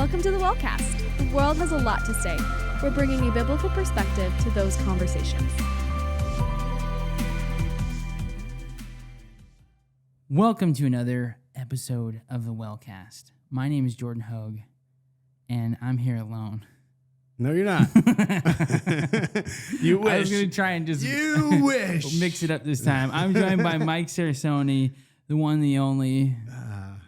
Welcome to the WellCast. The world has a lot to say. We're bringing a biblical perspective to those conversations. Welcome to another episode of the WellCast. My name is Jordan Hogue, and I'm here alone. No, you're not. You wish. I was going to try and just mix it up this time. I'm joined by Mike Sarasoni, the one, the only,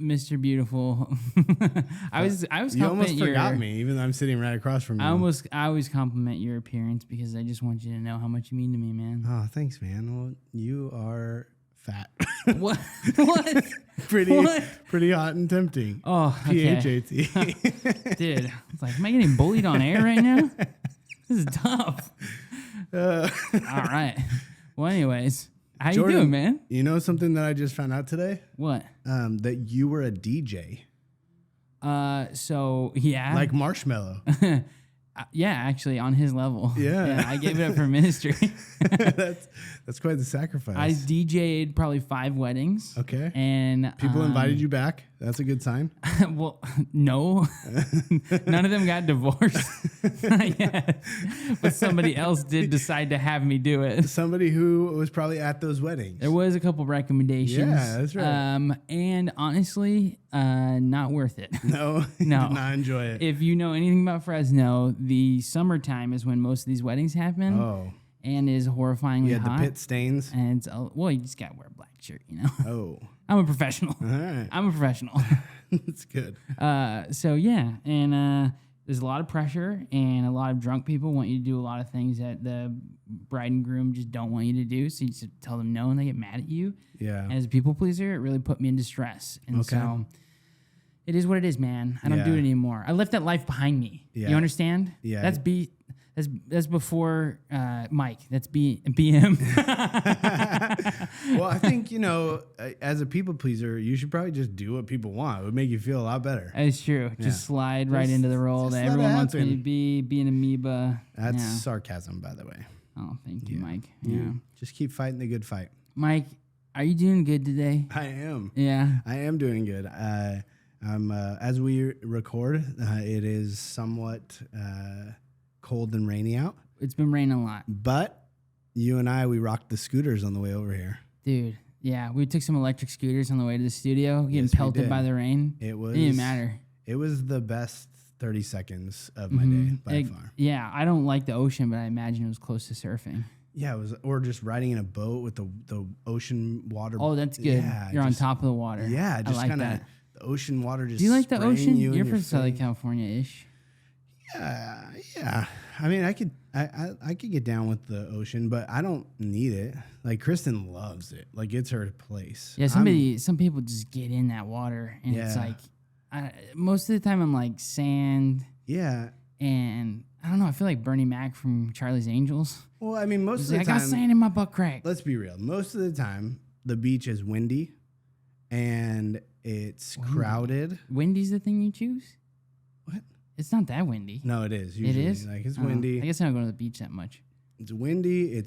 Mr. Beautiful. You almost forgot me, even though I'm sitting right across from you. I always compliment your appearance because I just want you to know how much you mean to me, man. Oh, thanks, man. Well, you are fat. What? Pretty hot and tempting. Oh, okay. PHAT. Dude, it's like, am I getting bullied on air right now? This is tough. All right. Well, anyways, how Jordan, you doing, man? You know something that I just found out today? What? That you were a DJ. So yeah. Like Marshmello. Yeah, actually, on his level. Yeah. I gave it up for ministry. That's quite the sacrifice. I DJ'd probably 5 weddings. Okay. And people invited you back. That's a good sign. Well, no. None of them got divorced. Not yet. But somebody else did decide to have me do it. Somebody who was probably at those weddings. There was a couple recommendations. Yeah, that's right. And honestly, not worth it. No. No. Did not enjoy it. If you know anything about Fresno, the summertime is when most of these weddings happen. Oh. And is horrifyingly You had hot. the pit stains. And it's, well, you just got to wear a black shirt, you know? Oh. I'm a professional. All right. I'm a professional. That's good. So, yeah. And there's a lot of pressure, and a lot of drunk people want you to do a lot of things that the bride and groom just don't want you to do. So you just tell them no, and they get mad at you. Yeah. And as a people pleaser, it really put me into stress. And so it is what it is, man. I don't do it anymore. I left that life behind me. Yeah. You understand? Yeah. That's before Mike. That's BM. Well, I think, as a people pleaser, you should probably just do what people want. It would make you feel a lot better. That's true. Yeah. Just slide right into the role that everyone wants me to be an amoeba. That's sarcasm, by the way. Oh, thank you, Mike. Yeah. Just keep fighting the good fight. Mike, are you doing good today? I am. Yeah. I am doing good. As we record, it is somewhat cold and rainy out. It's been raining a lot. But you and we rocked the scooters on the way over here. Dude, yeah. We took some electric scooters on the way to the studio, getting pelted by the rain. It didn't matter. It was the best 30 seconds of my day by far. Yeah, I don't like the ocean, but I imagine it was close to surfing. Yeah, it was, or just riding in a boat with the ocean water. Oh, that's good. Yeah, You're on top of the water. Yeah, just like kind of the ocean water just. Do you like the ocean? You're from face. Southern California-ish. Yeah. I mean, I could get down with the ocean, but I don't need it. Like Kristen loves it. Like it's her place. Yeah, some people just get in that water, and it's like, most of the time I'm like sand. Yeah. And I don't know. I feel like Bernie Mac from Charlie's Angels. Well, I mean, most of the time, I got sand in my butt crack. Let's be real. Most of the time, the beach is windy, and it's crowded. Windy's the thing you choose? What? It's not that windy. No, it is. Usually. It is? Like, it's windy. I guess I don't go to the beach that much. It's windy.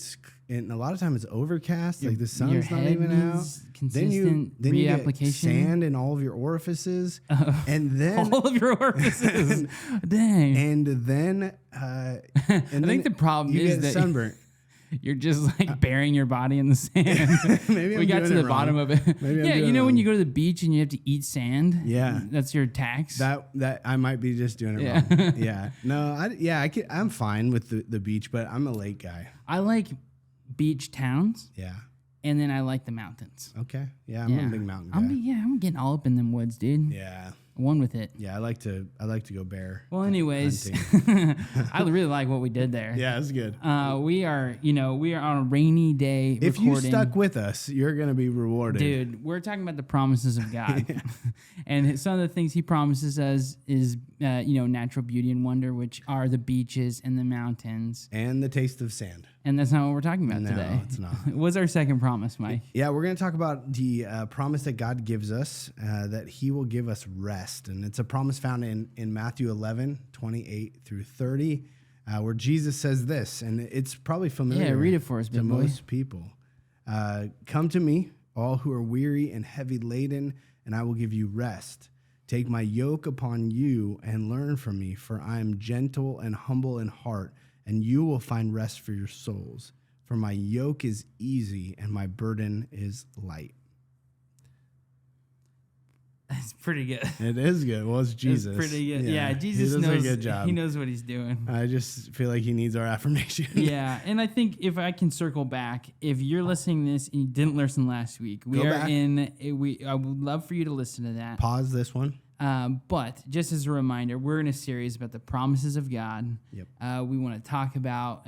And a lot of time it's overcast. Like the sun's not even out. Consistent then you get sand in all of your orifices. And then all of your orifices. Dang. And then I think the problem is that sunburnt. You're just like burying your body in the sand. Maybe we got to the bottom of it. Maybe you know when you go to the beach and you have to eat sand? Yeah. That's your tax. That I might be just doing it wrong. Yeah. No, I'm fine with the beach, but I'm a lake guy. I like beach towns. Yeah. And then I like the mountains. Okay. Yeah, I'm a big mountain guy. I'm getting all up in them woods, dude. Yeah. One with it. Yeah, I like to go bear. Well, anyways, I really like what we did there. Yeah, it's good. We are on a rainy day. If you stuck with us, you're gonna be rewarded, dude. We're talking about the promises of God, and some of the things He promises us is, natural beauty and wonder, which are the beaches and the mountains and the taste of sand. And that's not what we're talking about today. No, it's not. What's our second promise, Mike? Yeah, we're going to talk about the promise that God gives us, that He will give us rest. And it's a promise found in Matthew 11:28 through 30, where Jesus says this, and it's probably familiar. Yeah, read it for us, to most people. Come to me, all who are weary and heavy laden, and I will give you rest. Take my yoke upon you and learn from me, for I am gentle and humble in heart, and you will find rest for your souls. For my yoke is easy and my burden is light. That's pretty good. It is good. Well, it's Jesus. It's pretty good. Yeah, Jesus he does knows a good job. He knows what he's doing. I just feel like he needs our affirmation. Yeah, and I think if I can circle back, if you're listening to this and you didn't listen last week, I would love for you to listen to that. Pause this one. But just as a reminder, we're in a series about the promises of God. Yep. We want to talk about,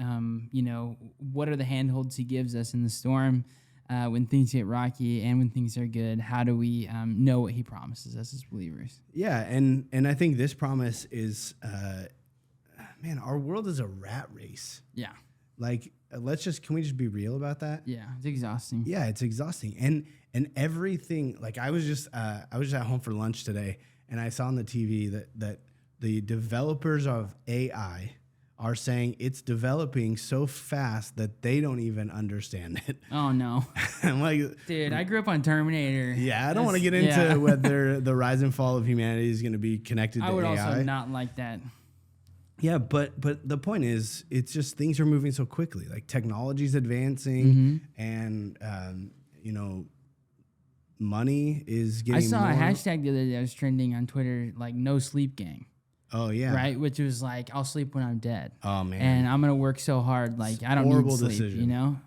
what are the handholds he gives us in the storm when things get rocky and when things are good. How do we know what he promises us as believers? Yeah, and I think this promise is, our world is a rat race. Yeah. Like, can we just be real about that? Yeah, it's exhausting. Yeah, it's exhausting. And everything, like I was just at home for lunch today, and I saw on the TV that the developers of AI are saying it's developing so fast that they don't even understand it. Oh, no. I'm like, dude, I grew up on Terminator. Yeah, I don't want to get into whether the rise and fall of humanity is going to be connected to AI. I would also not like that. Yeah, but the point is, it's just things are moving so quickly. Like technology's advancing, and money is getting. I saw more. a hashtag the other day that was trending on Twitter, like "no sleep gang." Oh yeah, right. Which was like, I'll sleep when I'm dead. Oh man, and I'm gonna work so hard, like I don't need sleep. Decision. You know,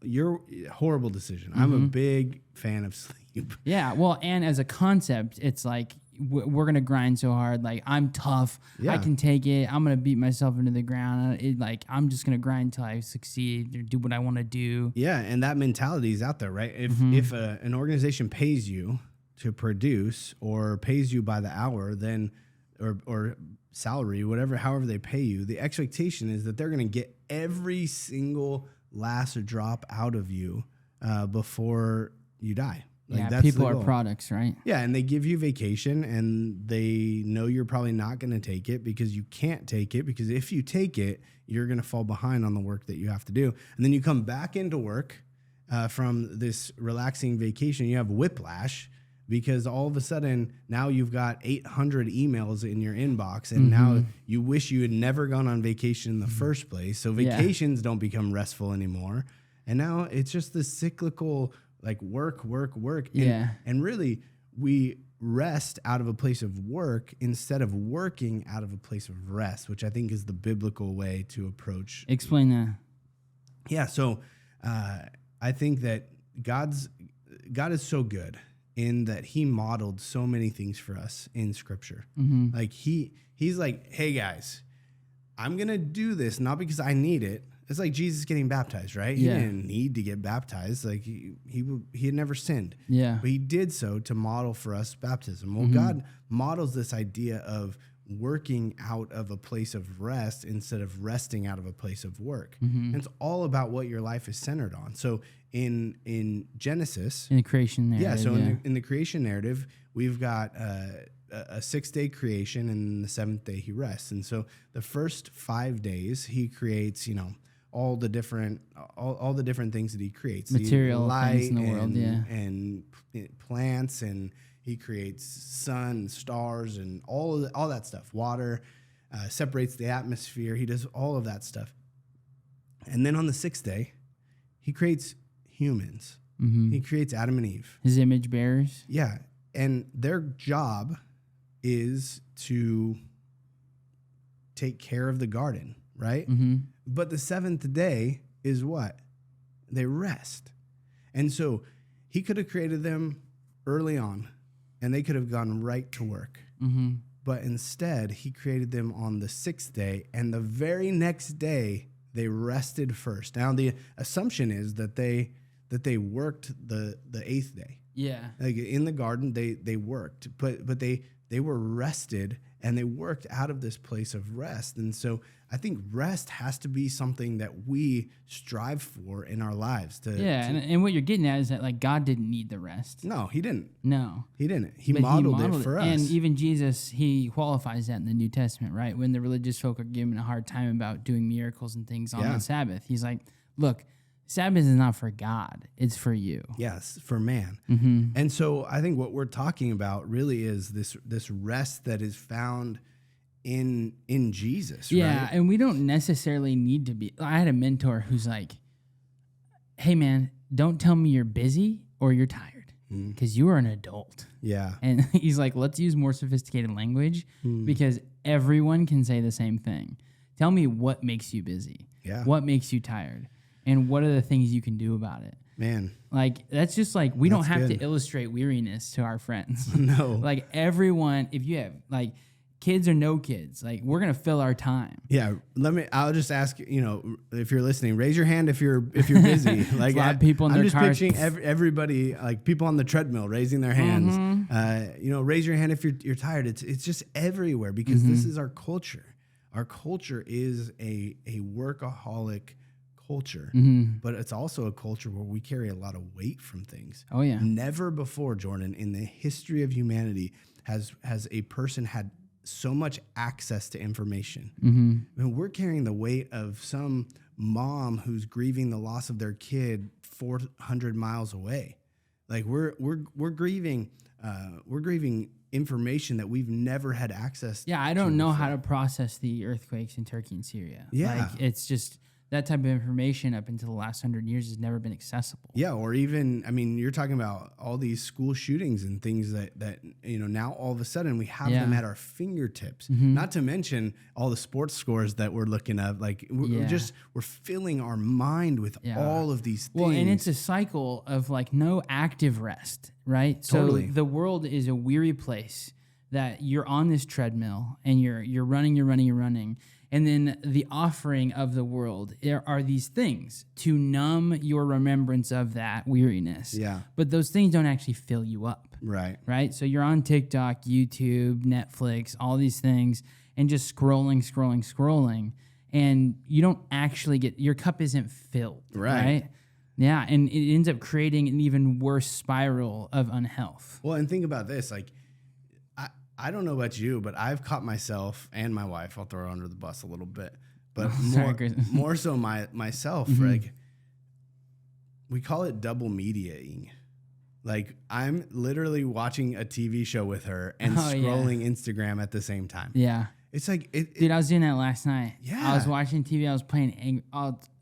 you're horrible decision. I'm a big fan of sleep. Yeah, well, and as a concept, it's like we're gonna grind so hard. Like I'm tough. Yeah. I can take it. I'm gonna beat myself into the ground. I'm just gonna grind until I succeed or do what I want to do. Yeah, and that mentality is out there, right? If an organization pays you to produce or pays you by the hour, then or salary, however they pay you, the expectation is that they're gonna get every single last drop out of you before you die. Like, yeah, people are products, right? Yeah, and they give you vacation, and they know you're probably not going to take it because you can't take it, because if you take it, you're going to fall behind on the work that you have to do. And then you come back into work from this relaxing vacation, you have whiplash because all of a sudden now you've got 800 emails in your inbox, and now you wish you had never gone on vacation in the first place. So vacations don't become restful anymore. And now it's just this cyclical like work. And really, we rest out of a place of work instead of working out of a place of rest, which I think is the biblical way to approach. Explain that. Yeah, so I think that God is so good in that he modeled so many things for us in Scripture. Like he's like, hey guys, I'm going to do this not because I need it. It's like Jesus getting baptized, right? He didn't need to get baptized. Like he had never sinned. Yeah. But he did so to model for us baptism. Well, God models this idea of working out of a place of rest instead of resting out of a place of work. And it's all about what your life is centered on. So in Genesis, in the creation narrative. In the creation narrative, we've got a 6-day creation, and the 7th day he rests. And so the first 5 days he creates, all the different things that he creates, material light things in the world, and plants, and he creates sun, stars, and all that stuff. Water, separates the atmosphere. He does all of that stuff, and then on the 6th day, he creates humans. He creates Adam and Eve, his image bearers. Yeah, and their job is to take care of the garden, right? But the 7th day is what? They rest. And so he could have created them early on, and they could have gone right to work. But instead, he created them on the 6th day, and the very next day, they rested first. Now, the assumption is that they worked the 8th day. Yeah. Like in the garden, they worked, but they were rested, and they worked out of this place of rest. And so I think rest has to be something that we strive for in our lives. And what you're getting at is that like God didn't need the rest. No, he didn't. No. He didn't. He modeled it for us. And even Jesus, he qualifies that in the New Testament, right? When the religious folk are giving a hard time about doing miracles and things on the Sabbath. He's like, look, Sabbath is not for God, it's for you. Yes, for man. And so I think what we're talking about really is this rest that is found in Jesus, Yeah, right? and we don't necessarily need to be. I had a mentor who's like, hey man, don't tell me you're busy or you're tired because you are an adult. Yeah. And he's like, let's use more sophisticated language because everyone can say the same thing. Tell me what makes you busy. Yeah. What makes you tired? And what are the things you can do about it? Man. Like, that's just like, we don't That's have good. to illustrate weariness to our friends. No. Like, everyone, if you have, like, kids or no kids, like, we're going to fill our time. Yeah, I'll just ask, if you're listening, raise your hand if you're busy. Like a lot of people in I'm their just cars. picturing everybody, like people on the treadmill raising their hands. Raise your hand if you're tired. It's just everywhere because this is our culture. Our culture is a workaholic culture, but it's also a culture where we carry a lot of weight from things. Oh, yeah. Never before, Jordan, in the history of humanity has a person had so much access to information. I mean, we're carrying the weight of some mom who's grieving the loss of their kid 400 miles away. Like we're grieving information that we've never had access to. Yeah, I don't know how to process the earthquakes in Turkey and Syria. Yeah. Like, it's just that type of information up until the last 100 years has never been accessible. Yeah, or even, I mean, you're talking about all these school shootings and things that now all of a sudden we have them at our fingertips. Not to mention all the sports scores that we're looking up. Like we're filling our mind with all of these things. Well, and it's a cycle of like no active rest, right? Totally. So the world is a weary place that you're on this treadmill and you're running. And then the offering of the world, there are these things to numb your remembrance of that weariness. Yeah. But those things don't actually fill you up. Right. Right? So you're on TikTok, YouTube, Netflix, all these things, and just scrolling. And you don't actually your cup isn't filled. Right. Yeah. And it ends up creating an even worse spiral of unhealth. Well, and think about this, like, I don't know about you, but I've caught myself and my wife, I'll throw her under the bus a little bit, but more so myself, like we call it double mediating. Like I'm literally watching a TV show with her and scrolling Instagram at the same time. Yeah. It's like, dude, I was doing that last night. Yeah. I was watching TV. I was playing.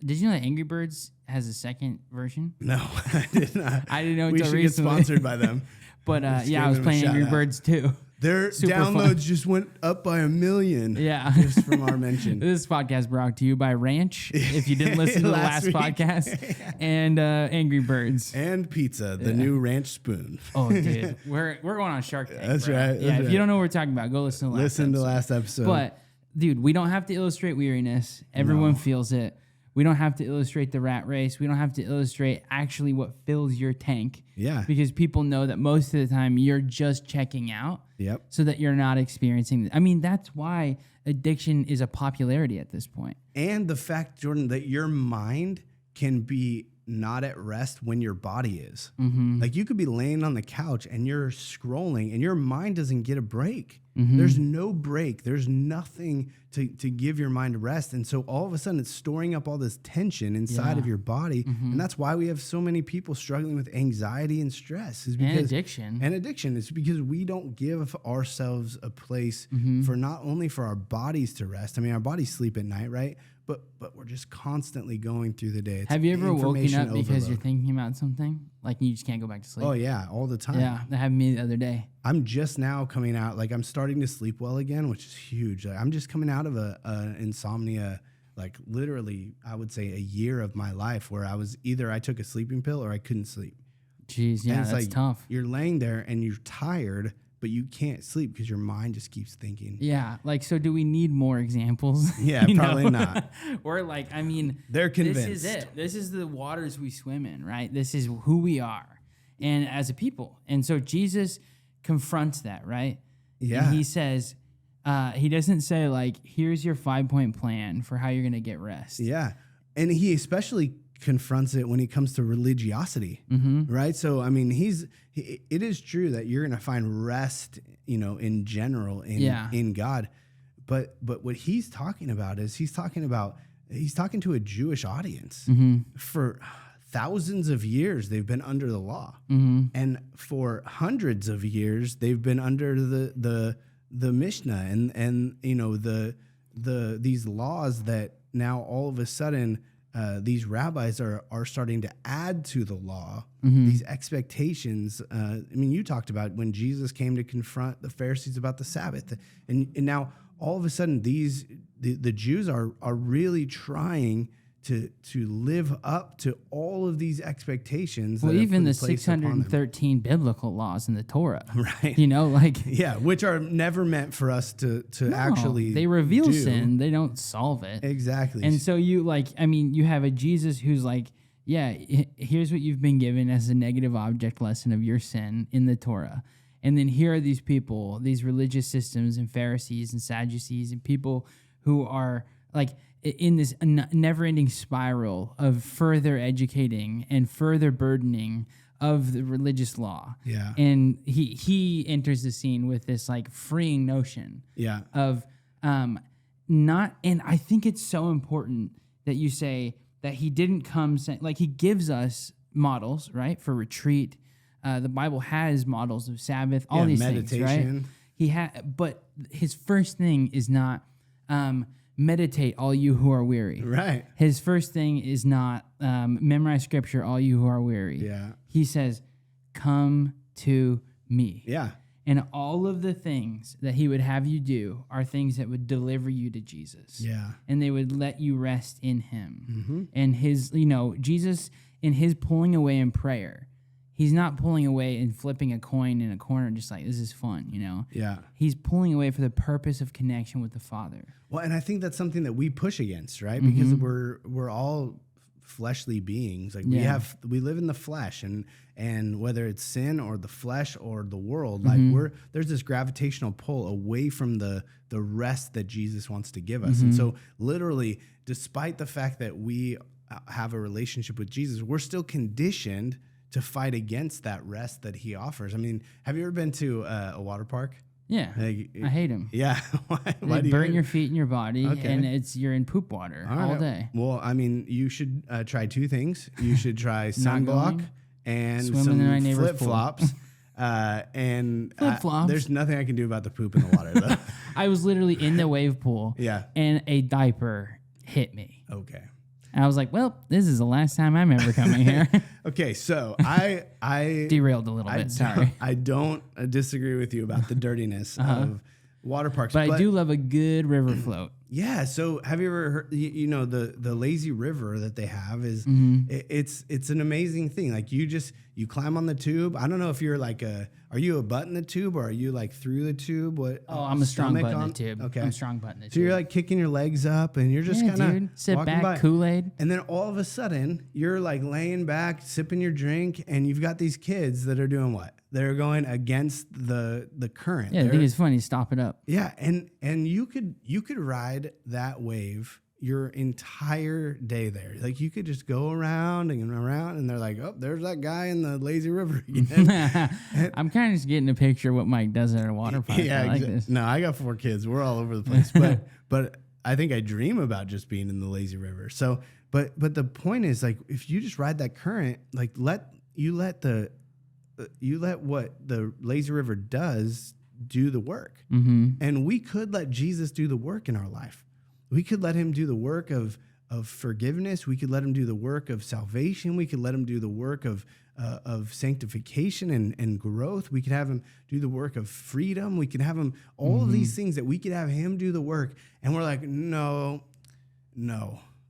Did you know that Angry Birds has a second version? No, I did not. I didn't know we until should recently. get sponsored by them. But I was playing Angry Birds too. Their Super downloads fun. just went up by 1 million. Yeah. Just from our mention. This podcast brought to you by Ranch, if you didn't listen to the last week. podcast, and Angry Birds. And pizza, the new ranch spoon. Oh, dude. We're going on Shark Tank. That's bro. right. Yeah, if you don't know what we're talking about, go listen to the last episode. episode. But, dude, we don't have to illustrate weariness. Everyone feels it. We don't have to illustrate the rat race. We don't have to illustrate actually what fills your tank. Yeah. Because people know that most of the time you're just checking out. Yep. So that you're not experiencing I mean, that's why addiction is a popularity at this point. And the fact, Jordan, that your mind can be not at rest when your body is. Like you could be laying on the couch and you're scrolling and your mind doesn't get a break. There's no break. There's nothing to give your mind rest. And so all of a sudden it's storing up all this tension inside of your body. And that's why we have so many people struggling with anxiety and stress. Is because, And addiction. And addiction is because we don't give ourselves a place for not only for our bodies to rest. I mean, our bodies sleep at night, right? But we're just constantly going through the day. It's Have you ever woken information up because overload. you're thinking about something? Like you just can't go back to sleep? Oh, yeah, all the time. Yeah, that happened to me the other day. I'm just now coming out, like I'm starting to sleep well again, which is huge. Like, I'm just coming out of a insomnia, like literally, I would say a year of my life where I took a sleeping pill or I couldn't sleep. Jeez, yeah, And it's that's like, tough. You're laying there and you're tired, but you can't sleep because your mind just keeps thinking. Yeah, like, so do we need more examples? Yeah, You probably know? not. Or like, I mean, They're convinced. This is it. This is the waters we swim in, right? This is who we are, and as a people. And so Jesus confronts that, right? Yeah. And he says, he doesn't say like, here's your 5-point plan for how you're gonna get rest. Yeah. And he especially confronts it when it comes to religiosity, right? So, I mean, it is true that you're going to find rest, in general in God. But what he's talking about is he's talking about he's talking to a Jewish audience. Mm-hmm. For thousands of years, they've been under the law. Mm-hmm. And for hundreds of years, they've been under the Mishnah and you know, these laws that now all of a sudden these rabbis are starting to add to the law, these expectations. I mean, you talked about when Jesus came to confront the Pharisees about the Sabbath, and now all of a sudden the Jews are really trying to live up to all of these expectations. Well, that even the have been placed upon them. 613 biblical laws in the Torah, Right? you know, like Yeah, which are never meant for us to no, actually. they reveal do. sin, they don't solve it. Exactly. And so you you have a Jesus who's like, yeah, here's what you've been given as a negative object lesson of your sin in the Torah. And then here are these people, these religious systems and Pharisees and Sadducees and people who are like in this never-ending spiral of further educating and further burdening of the religious law. Yeah. And he enters the scene with this like freeing notion Yeah. of not, and I think it's so important that you say that he didn't come saying, like, he gives us models, right, for retreat. The Bible has models of Sabbath, all these things, right? But his first thing is not meditate, all you who are weary. Right. His first thing is not memorize scripture, all you who are weary. Yeah. He says, come to me. Yeah. And all of the things that he would have you do are things that would deliver you to Jesus. Yeah. And they would let you rest in him. Mm-hmm. And his, Jesus, in his pulling away in prayer, he's not pulling away and flipping a coin in a corner just like, this is fun, Yeah. He's pulling away for the purpose of connection with the Father. Well, and I think that's something that we push against, right? Because we're all fleshly beings. Like we live in the flesh, and whether it's sin or the flesh or the world, like there's this gravitational pull away from the rest that Jesus wants to give us. And so literally, despite the fact that we have a relationship with Jesus, we're still conditioned to fight against that rest that he offers. I mean, have you ever been to a water park? Yeah, Like, I hate them. Yeah. Why They do you burn hate your feet and your body, Okay. and you're in poop water all right. day. Well, I mean, you should try two things. You should try Not sunblock going. and Swimming in my some neighbor's flip flops. And Flip-flops. there's nothing I can do about the poop in the water, though. I was literally in the wave pool, Yeah. and a diaper hit me. Okay. And I was like, well, this is the last time I'm ever coming here. Okay. So I Derailed a little bit, sorry. I don't disagree with you about the dirtiness of water parks, But I do love a good river float. Yeah. So have you ever heard, the lazy river that they have is it's an amazing thing. Like you climb on the tube. I don't know if you're like are you a butt in the tube or are you like through the tube? What? Oh, I'm a strong stomach butt in on? the tube. Okay. I'm a strong butt in the tube. So you're like kicking your legs up and you're just kind of sit walking back, by. Kool-Aid. And then all of a sudden you're like laying back, sipping your drink, and you've got these kids that are doing what? They're going against the current. Yeah, I think it's funny. Stop it up. Yeah, and you could ride that wave your entire day there. Like you could just go around and around, and they're like, oh, there's that guy in the lazy river again. I'm kind of just getting a picture of what Mike does at a water park. Yeah, I like this. No, I got 4 kids. We're all over the place, but I think I dream about just being in the lazy river. So, but the point is, like, if you just ride that current, like let what the lazy river does do the work. And we could let Jesus do the work in our life. We could let him do the work of forgiveness. We could let him do the work of salvation. We could let him do the work of sanctification and growth. We could have him do the work of freedom. We could have him, all of these things that we could have him do the work. And we're like, no.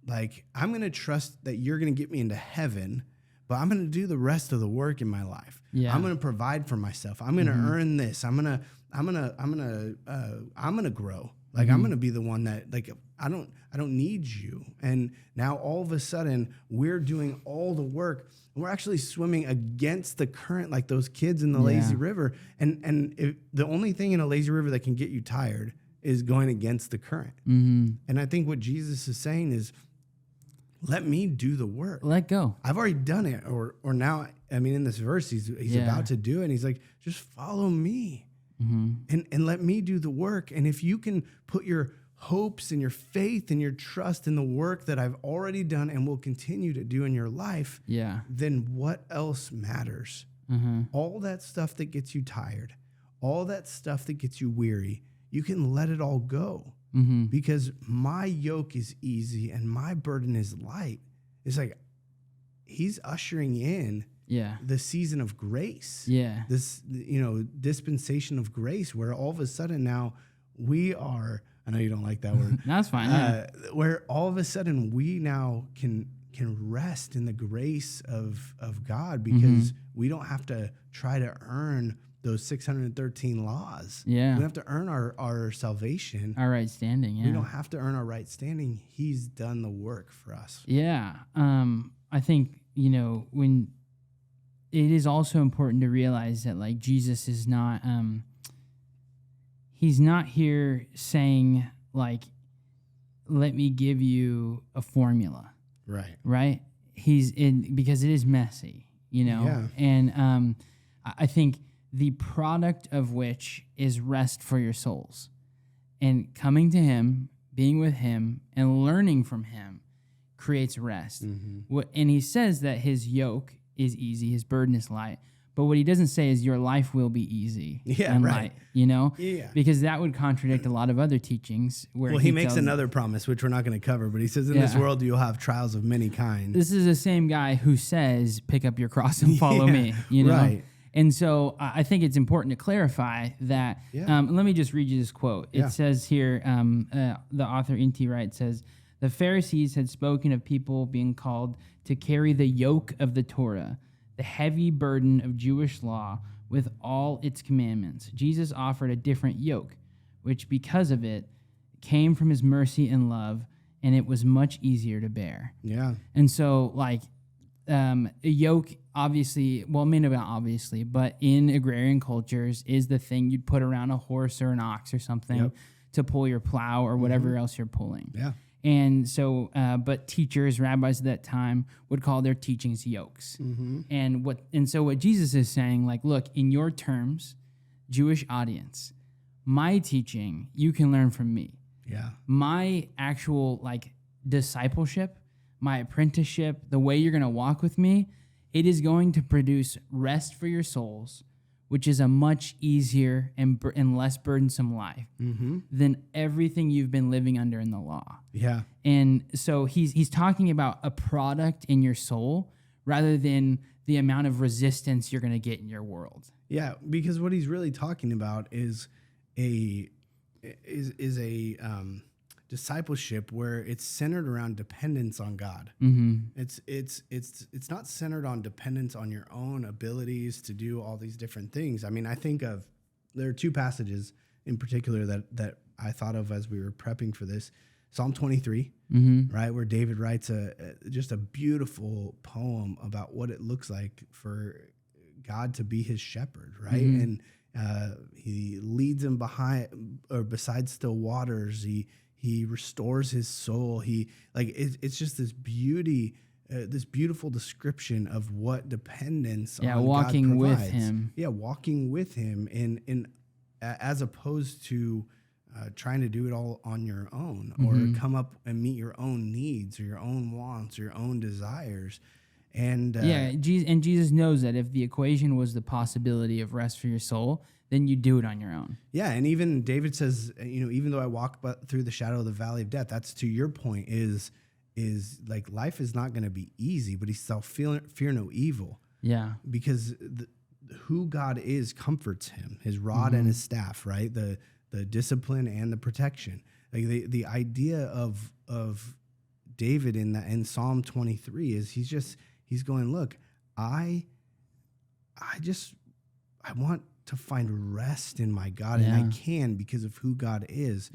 Like, I'm going to trust that you're going to get me into heaven, but I'm going to do the rest of the work in my life. Yeah. I'm going to provide for myself. I'm going to earn this. I'm going to grow. Like I'm going to be the one that, like, I don't need you. And now all of a sudden we're doing all the work. And we're actually swimming against the current, like those kids in the lazy river. And the only thing in a lazy river that can get you tired is going against the current. And I think what Jesus is saying is, let me do the work. Let go. I've already done it. Or now, I mean, in this verse, he's about to do it. And he's like, just follow me. And let me do the work. And if you can put your hopes and your faith and your trust in the work that I've already done and will continue to do in your life, then what else matters? All that stuff that gets you tired, all that stuff that gets you weary, you can let it all go because my yoke is easy and my burden is light. It's like he's ushering in the season of grace. This, dispensation of grace where all of a sudden now we are, I know you don't like that word. That's fine. Where all of a sudden we now can rest in the grace of God because we don't have to try to earn those 613 laws. We don't have to earn our salvation. Our right standing, We don't have to earn our right standing. He's done the work for us. I think, when it is also important to realize that like Jesus is not, he's not here saying like, let me give you a formula. Right. He's in because it is messy, and I think the product of which is rest for your souls and coming to him, being with him and learning from him creates rest. And he says that his yoke is easy, his burden is light. But what he doesn't say is your life will be easy and light, because that would contradict a lot of other teachings. Where he makes another promise, which we're not going to cover, but he says, in this world, you'll have trials of many kinds. This is the same guy who says, pick up your cross and follow me, Right. And so I think it's important to clarify that. Let me just read you this quote. It says here, the author N.T. Wright says, the Pharisees had spoken of people being called to carry the yoke of the Torah, the heavy burden of Jewish law with all its commandments. Jesus offered a different yoke, which because of it came from his mercy and love, and it was much easier to bear. And so a yoke, obviously, well, maybe not obviously, but in agrarian cultures is the thing you'd put around a horse or an ox or something to pull your plow or whatever else you're pulling. And so, but teachers, rabbis at that time would call their teachings yokes. And so what Jesus is saying, like, look, in your terms, Jewish audience, my teaching, you can learn from me. My actual discipleship, my apprenticeship, the way you're going to walk with me, it is going to produce rest for your souls, which is a much easier and less burdensome life than everything you've been living under in the law. And so he's talking about a product in your soul rather than the amount of resistance you're going to get in your world. Because what he's really talking about is a discipleship where it's centered around dependence on God. It's not centered on dependence on your own abilities to do all these different things. I mean, I think there are two passages in particular that I thought of as we were prepping for this. Psalm 23, right, where David writes just a beautiful poem about what it looks like for God to be his shepherd, right? And he leads him beside still waters. He restores his soul. It's just this beauty, this beautiful description of what dependence on walking God provides. With him. Walking with him, in as opposed to trying to do it all on your own or come up and meet your own needs or your own wants or your own desires. And Jesus knows that if the equation was the possibility of rest for your soul, then you do it on your own. And even David says, even though I walk through the shadow of the valley of death, that's to your point, is like life is not going to be easy, but he shall fear no evil. Because who God is comforts him, his rod and his staff, right? The discipline and the protection. Like the idea of David in Psalm 23 is he's going, look, I want to find rest in my God, and I can because of who God is.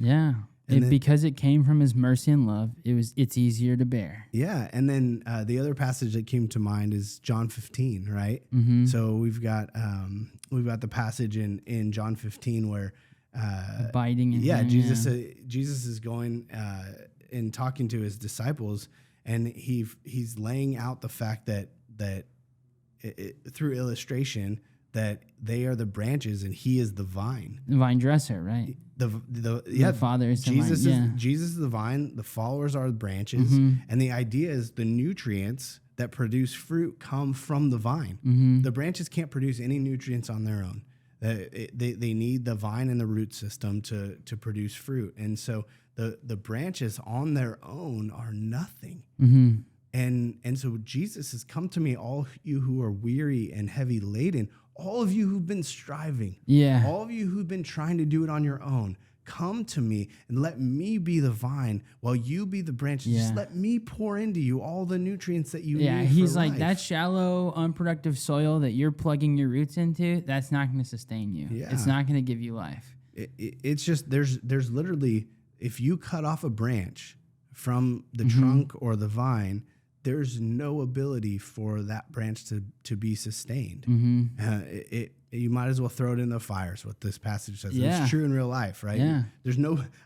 Because it came from his mercy and love, it's easier to bear. And then the other passage that came to mind is John 15, right? So we've got the passage in John 15 where abiding in him. Jesus is going and talking to his disciples, and he's laying out the fact that through illustration that they are the branches and he is the vine. The vine dresser, right? The Father is the Jesus vine. Jesus is the vine, the followers are the branches, and the idea is the nutrients that produce fruit come from the vine. The branches can't produce any nutrients on their own. They need the vine and the root system to produce fruit. And so the branches on their own are nothing. And so Jesus says, come to me, all you who are weary and heavy laden, all of you who've been striving, all of you who've been trying to do it on your own. Come to me and let me be the vine while you be the branches. Just let me pour into you all the nutrients that you need. Yeah, he's like, that shallow, unproductive soil that you're plugging your roots into, that's not going to sustain you. Yeah. It's not going to give you life. It's just, there's literally, if you cut off a branch from the trunk or the vine, there's no ability for that branch to be sustained. You might as well throw it in the fire, is what this passage says. Yeah. It's true in real life, right? Yeah.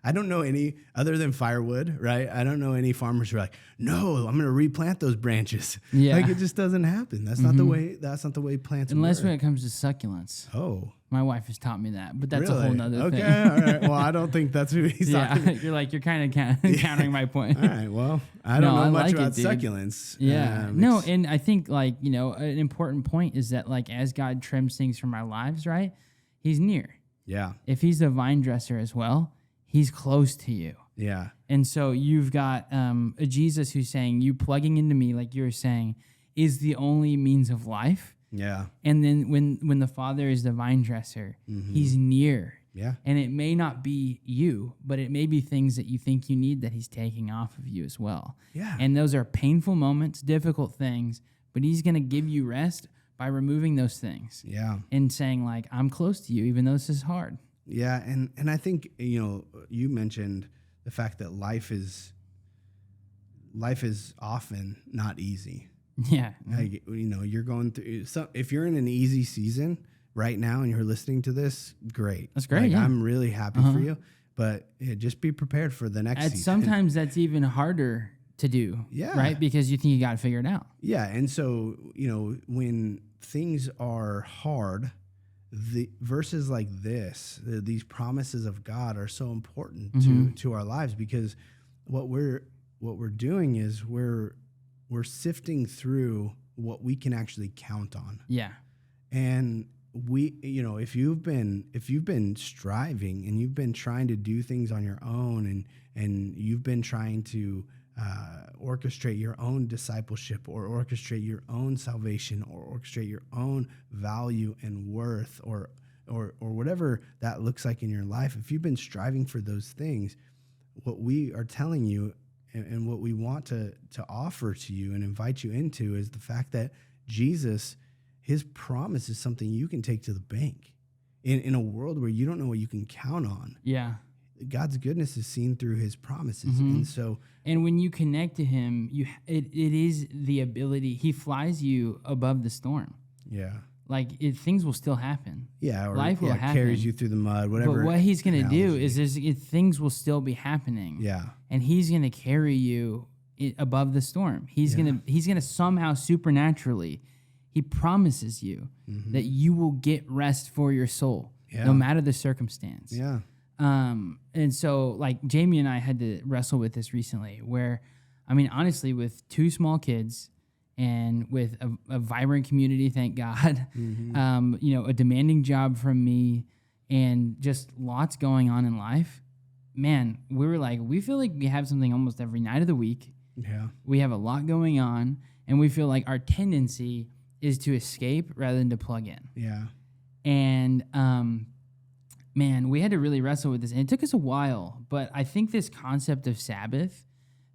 I don't know any, other than firewood, right? I don't know any farmers who are like, no, I'm going to replant those branches. Yeah. Like, it just doesn't happen. That's not the way plants Unless work. when it comes to succulents. Oh. My wife has taught me that, but that's a whole nother thing. Okay, all right. Well, I don't think that's who he's talking about. You're kind of countering my point. All right, well, I don't know much about succulents. Yeah. And I think, an important point is that, as God trims things from our lives, right, he's near. Yeah. If he's the vine dresser as well, he's close to you. Yeah. And so you've got a Jesus who's saying, you plugging into me, like you were saying, is the only means of life. Yeah. And then when the Father is the vine dresser, he's near. Yeah. And it may not be you, but it may be things that you think you need that he's taking off of you as well. Yeah. And those are painful moments, difficult things, but he's going to give you rest by removing those things. Yeah. And saying, I'm close to you, even though this is hard. Yeah. And I think, you mentioned the fact that life is often not easy. Yeah. You're going through, if you're in an easy season right now and you're listening to this, great. That's great. I'm really happy for you, but just be prepared for the next season. Sometimes that's even harder to do. Yeah. Right. Because you think you got to figure it out. Yeah. And so, when things are hard, the verses like this, these promises of God are so important to our lives, because what we're doing is we're sifting through what we can actually count on. Yeah. And if you've been striving and you've been trying to do things on your own and you've been trying to orchestrate your own discipleship or orchestrate your own salvation or orchestrate your own value and worth or whatever that looks like in your life, if you've been striving for those things, what we are telling you and what we want to offer to you and invite you into is the fact that Jesus, his promise is something you can take to the bank in a world where you don't know what you can count on. Yeah. God's goodness is seen through his promises. And when you connect to him, it is the ability, he flies you above the storm. Yeah. Things will still happen. Yeah, or life will happen. Carries you through the mud, whatever. But what he's going to do is things will still be happening. Yeah. And he's going to carry you above the storm. He's going to somehow supernaturally, he promises you that you will get rest for your soul, no matter the circumstance. Yeah. And so Jamie and I had to wrestle with this recently where, honestly, with 2 small kids and with a vibrant community, thank God, a demanding job from me and just lots going on in life, man, we were we feel like we have something almost every night of the week. Yeah. We have a lot going on and we feel like our tendency is to escape rather than to plug in. Yeah. And, man, we had to really wrestle with this. And it took us a while, but I think this concept of Sabbath,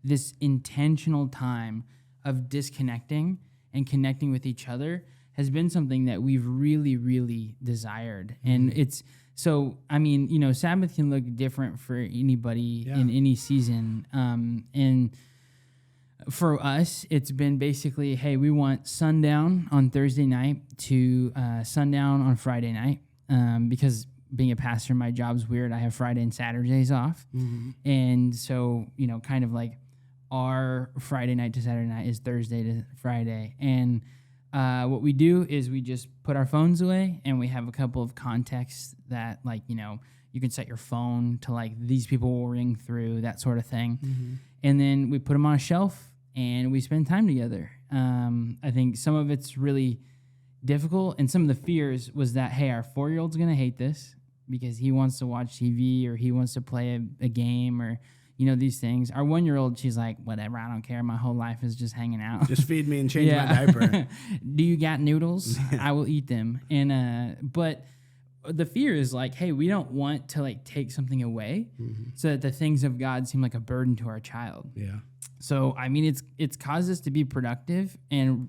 this intentional time of disconnecting and connecting with each other has been something that we've really, really desired. And it's, Sabbath can look different for anybody in any season. And for us, it's been basically, hey, we want sundown on Thursday night to sundown on Friday night because being a pastor, my job's weird. I have Friday and Saturdays off. And so, our Friday night to Saturday night is Thursday to Friday. And what we do is we just put our phones away, and we have a couple of contexts that, like, you can set your phone to, like, these people will ring through, that sort of thing. Mm-hmm. And then we put them on a shelf, and we spend time together. I think some of it's really difficult, and some of the fears was that, hey, our 4-year-old's going to hate this because he wants to watch TV or he wants to play a game or, these things. Our 1-year-old, she's like, whatever, I don't care. My whole life is just hanging out. Just feed me and change my diaper. Do you got noodles? I will eat them. And but the fear is like, hey, we don't want to, like, take something away so that the things of God seem like a burden to our child. Yeah. So, I mean, it's caused us to be productive and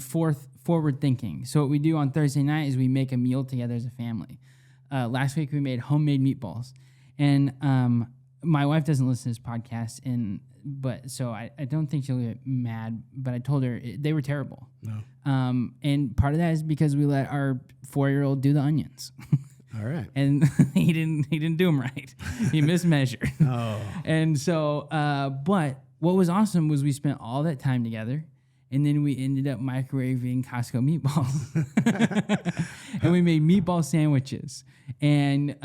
forward thinking. So what we do on Thursday night is we make a meal together as a family. Last week we made homemade meatballs, and my wife doesn't listen to this podcast, but I don't think she'll get mad. But I told her they were terrible. No. And part of that is because we let our 4-year-old do the onions. All right. And he didn't do them right. He mismeasured. Oh. And so, but what was awesome was we spent all that time together, and then we ended up microwaving Costco meatballs. And we made meatball sandwiches. And,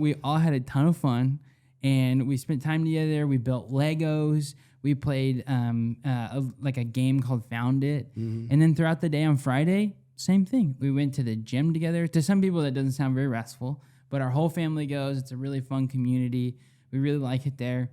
we all had a ton of fun, and we spent time together. We built Legos. We played like a game called Found It. Mm-hmm. And then throughout the day on Friday, same thing. We went to the gym together. To some people, that doesn't sound very restful, but our whole family goes. It's a really fun community. We really like it there.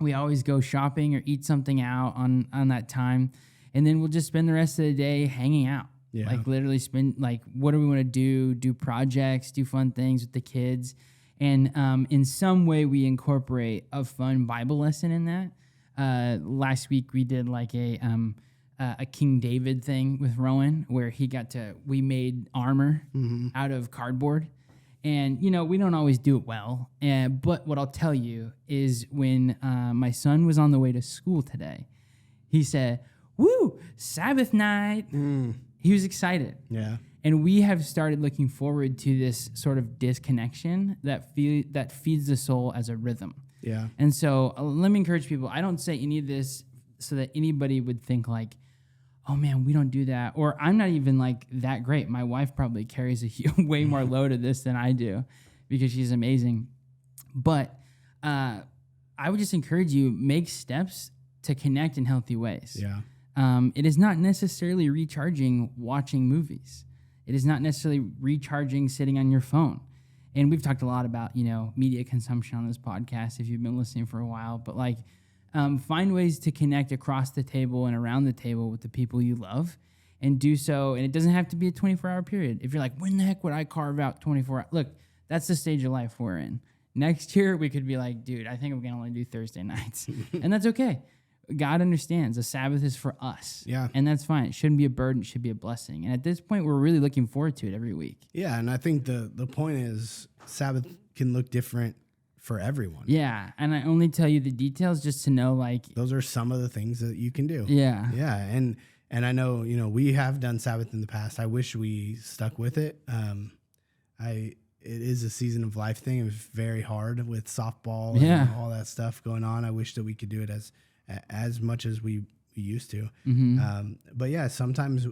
We always go shopping or eat something out on that time. And then we'll just spend the rest of the day hanging out. Yeah. Like, literally spend, like, what do we want to do projects, do fun things with the kids. And in some way, we incorporate a fun Bible lesson in that. Last week, we did, like, a King David thing with Rowan, where we made armor out of cardboard. And, we don't always do it well. But what I'll tell you is when my son was on the way to school today, he said, "Woo, Sabbath night." He was excited. Yeah. And we have started looking forward to this sort of disconnection that feeds the soul as a rhythm. Yeah. And so let me encourage people. I don't say any of this so that anybody would think like, oh man, we don't do that. Or I'm not even like that great. My wife probably carries way more load of this than I do because she's amazing. But I would just encourage you, make steps to connect in healthy ways. Yeah. It is not necessarily recharging watching movies. It is not necessarily recharging sitting on your phone. And we've talked a lot about, media consumption on this podcast if you've been listening for a while. But like, find ways to connect across the table and around the table with the people you love, and do so. And it doesn't have to be a 24-hour period. If you're like, when the heck would I carve out 24 hours? Look, that's the stage of life we're in. Next year, we could be like, dude, I think I'm going to only do Thursday nights. And that's okay. God understands the Sabbath is for us. Yeah. And that's fine. It shouldn't be a burden. It should be a blessing. And at this point, we're really looking forward to it every week. Yeah. And I think the point is Sabbath can look different for everyone. Yeah. And I only tell you the details just to know, like, those are some of the things that you can do. Yeah. Yeah. And I know, we have done Sabbath in the past. I wish we stuck with it. It is a season of life thing. It was very hard with softball and all that stuff going on. I wish that we could do it as much as we used to. Mm-hmm. But yeah, sometimes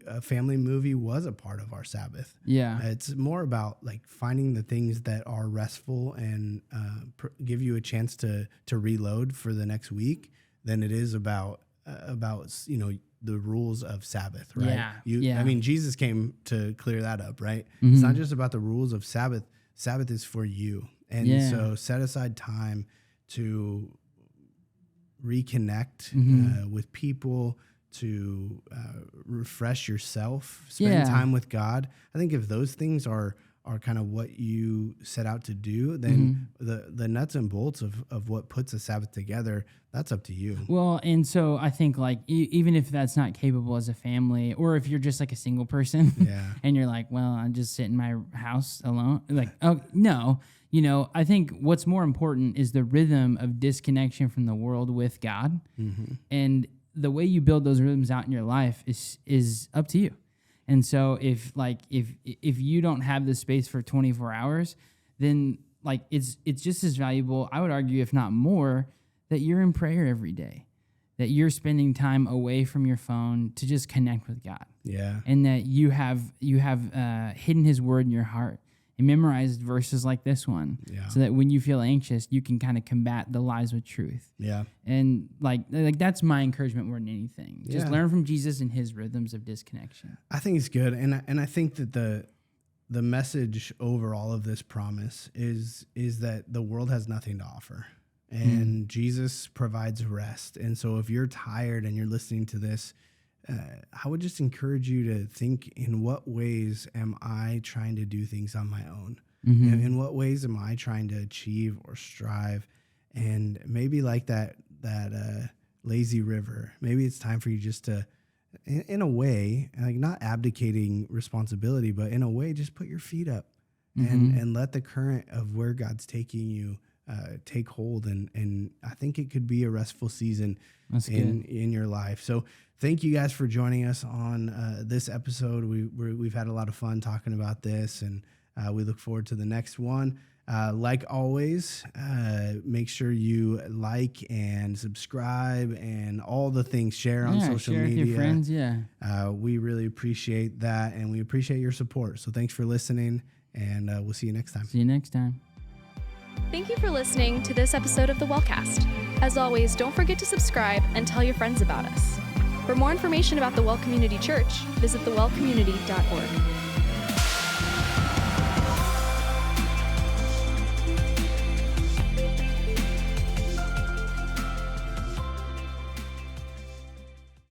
a family movie was a part of our Sabbath. Yeah. It's more about like finding the things that are restful and give you a chance to reload for the next week than it is about the rules of Sabbath, right? Yeah. I mean, Jesus came to clear that up, right? Mm-hmm. It's not just about the rules of Sabbath. Sabbath is for you. And so set aside time to reconnect with people, to refresh yourself, spend time with God. I think if those things are kind of what you set out to do, then the nuts and bolts of what puts a Sabbath together, that's up to you. Well, and so I think like even if that's not capable as a family, or if you're just like a single person and you're like, well, I just sit in my house alone, like, oh no, I think what's more important is the rhythm of disconnection from the world with God. Mm-hmm. And the way you build those rhythms out in your life is up to you. And so if you don't have the space for 24 hours, then like it's just as valuable, I would argue, if not more, that you're in prayer every day. that you're spending time away from your phone to just connect with God. Yeah. And that you have hidden his word in your heart and memorized verses like this one. Yeah. So that when you feel anxious, you can kind of combat the lies with truth. Yeah. And like that's my encouragement more than anything. Just Yeah. learn from Jesus and his rhythms of disconnection. I think it's good. And I think that the message over all of this promise is that the world has nothing to offer. And Jesus provides rest. And so if you're tired and you're listening to this, I would just encourage you to think, in what ways am I trying to do things on my own? And in what ways am I trying to achieve or strive? And maybe like that lazy river, maybe it's time for you just to, in a way, like not abdicating responsibility, but in a way, just put your feet up and let the current of where God's taking you take hold. And I think it could be a restful season in your life. So thank you guys for joining us on this episode. We've had a lot of fun talking about this, and we look forward to the next one. Like always, make sure you like and subscribe and all the things, share on social share media. With your friends, we really appreciate that, and we appreciate your support. So thanks for listening, and we'll see you next time. See you next time. Thank you for listening to this episode of the WellCast. As always, don't forget to subscribe and tell your friends about us. For more information about the Well Community Church, visit thewellcommunity.org.